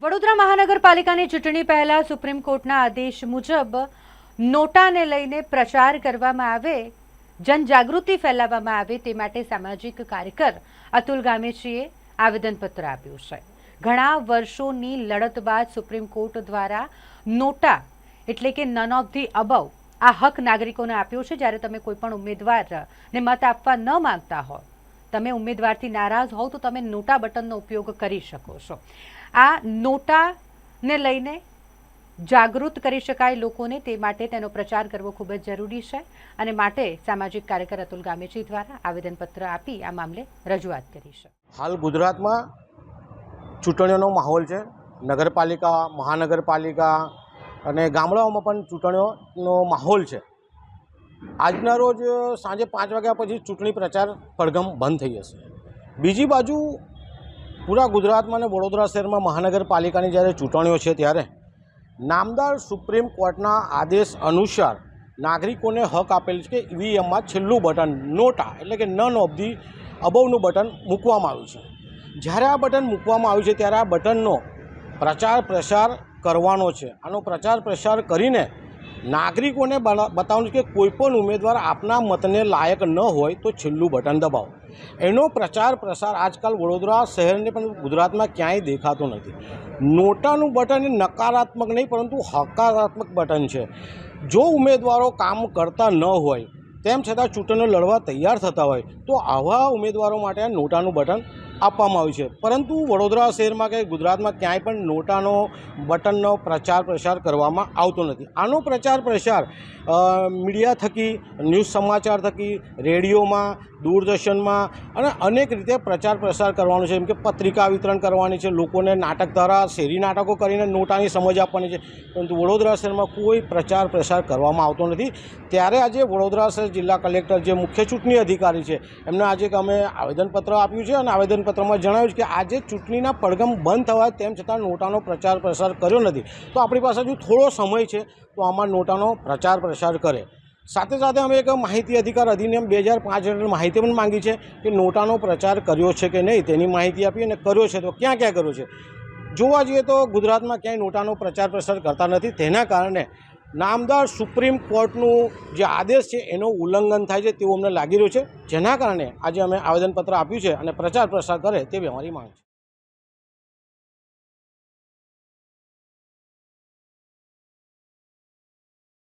વડોદરા મહાનગરપાલિકાની ચૂંટણી પહેલા સુપ્રીમ કોર્ટના આદેશ મુજબ નોટાને લઈને પ્રચાર કરવામાં આવે, જનજાગૃતિ ફેલાવવામાં આવે તે માટે સામાજિક કાર્યકર અતુલ ગામેચીએ આવેદનપત્ર આપ્યું છે। ઘણા વર્ષોની લડત બાદ સુપ્રીમ કોર્ટ દ્વારા નોટા એટલે કે નન ઓફ ધી અબવ આ હક નાગરિકોને આપ્યો છે। જ્યારે તમે કોઈ પણ ઉમેદવારને મત આપવા ન માંગતા હો, તમે ઉમેદવારથી નારાજ હોવ તો તમે નોટા બટનનો ઉપયોગ કરી શકો છો। આ નોટાને લઈને જાગૃત કરી શકાય લોકોને, તે માટે તેનો પ્રચાર કરવો ખૂબ જ જરૂરી છે અને માટે સામાજિક કાર્યકર અતુલ ગામેચી દ્વારા આવેદનપત્ર આપી આ મામલે રજૂઆત કરી છે। હાલ ગુજરાતમાં ચૂંટણીઓનો માહોલ છે। નગરપાલિકા, મહાનગરપાલિકા અને ગામડાઓમાં પણ ચૂંટણીઓનો માહોલ છે। આજના રોજ સાંજે 5 વાગ્યા પછી ચૂંટણી પ્રચાર પડઘમ બંધ થઈ જશે। બીજી બાજુ પૂરા ગુજરાતમાં અને વડોદરા શહેરમાં મહાનગરપાલિકાની જ્યારે ચૂંટણીઓ છે ત્યારે નામદાર સુપ્રીમ કોર્ટના આદેશ અનુસાર નાગરિકોને હક આપેલ છે કે ઈવીએમમાં છેલ્લું બટન નોટા એટલે કે નન ઓફ ધી અબવનું બટન મૂકવામાં આવ્યું છે। જ્યારે આ બટન મૂકવામાં આવ્યું છે ત્યારે આ બટનનો પ્રચાર પ્રસાર કરવાનો છે। આનો પ્રચાર પ્રસાર કરીને નાગરિકોને બતાવવાનું છે કે કોઈપણ ઉમેદવાર આપના મતને લાયક ન હોય તો છેલ્લું બટન દબાવો। એનો પ્રચાર પ્રસાર આજકાલ વડોદરા શહેરને પણ ગુજરાતમાં ક્યાંય દેખાતો નથી। નોટાનું બટન એ નકારાત્મક નહીં પરંતુ હકારાત્મક બટન છે। જો ઉમેદવારો કામ કરતા ન હોય તેમ છતાં ચૂંટણીઓ લડવા તૈયાર થતા હોય તો આવા ઉમેદવારો માટે આ નોટાનું બટન આપવામાં આવ્યું છે। પરંતુ વડોદરા શહેરમાં કે ગુજરાતમાં ક્યાંય પણ નોટાનો બટનનો પ્રચાર પ્રસાર કરવામાં આવતો નથી। આનો પ્રચાર પ્રસાર મીડિયા થકી, ન્યૂઝ સમાચાર થકી, રેડિયોમાં, દૂરદર્શનમાં અને અનેક રીતે પ્રચાર પ્રસાર કરવાનો છે। જેમ કે પત્રિકા વિતરણ કરવાની છે, લોકોને નાટક દ્વારા શેરી નાટકો કરીને નોટાની સમજ આપવાની છે, પરંતુ વડોદરા શહેરમાં કોઈ પ્રચાર પ્રસાર કરવામાં આવતો નથી। ત્યારે આજે વડોદરા શહેર જિલ્લા કલેક્ટર જે મુખ્ય ચૂંટણી અધિકારી છે એમને આજે અમે આવેદનપત્ર આપ્યું છે અને આવેદનપત્રમાં જણાવ્યું છે કે આજે ચૂંટણીના પડઘમ બંધ થવા તેમ છતાં નોટાનો પ્રચાર પ્રસાર કર્યો નથી, તો આપણી પાસે હજુ થોડો સમય છે તો આમાં નોટાનો પ્રચાર પ્રસાર કરે। સાથે સાથે અમે એક માહિતી અધિકાર અધિનિયમ 2005 હેઠળ માહિતી પણ માંગી છે કે નોટાનો પ્રચાર કર્યો છે કે નહીં તેની માહિતી આપી, અને કર્યો છે તો ક્યાં ક્યાં કર્યો છે। જોવા જઈએ તો ગુજરાતમાં ક્યાંય નોટાનો પ્રચાર પ્રસાર કરતા નથી। તેના કારણે નામદાર સુપ્રીમ કોર્ટનું જે આદેશ છે એનું ઉલ્લંઘન થાય છે તેવું અમને લાગી રહ્યું છે, જેના કારણે આજે અમે આવેદનપત્ર આપ્યું છે અને પ્રચાર પ્રસાર કરે તેવી અમારી માંગ છે।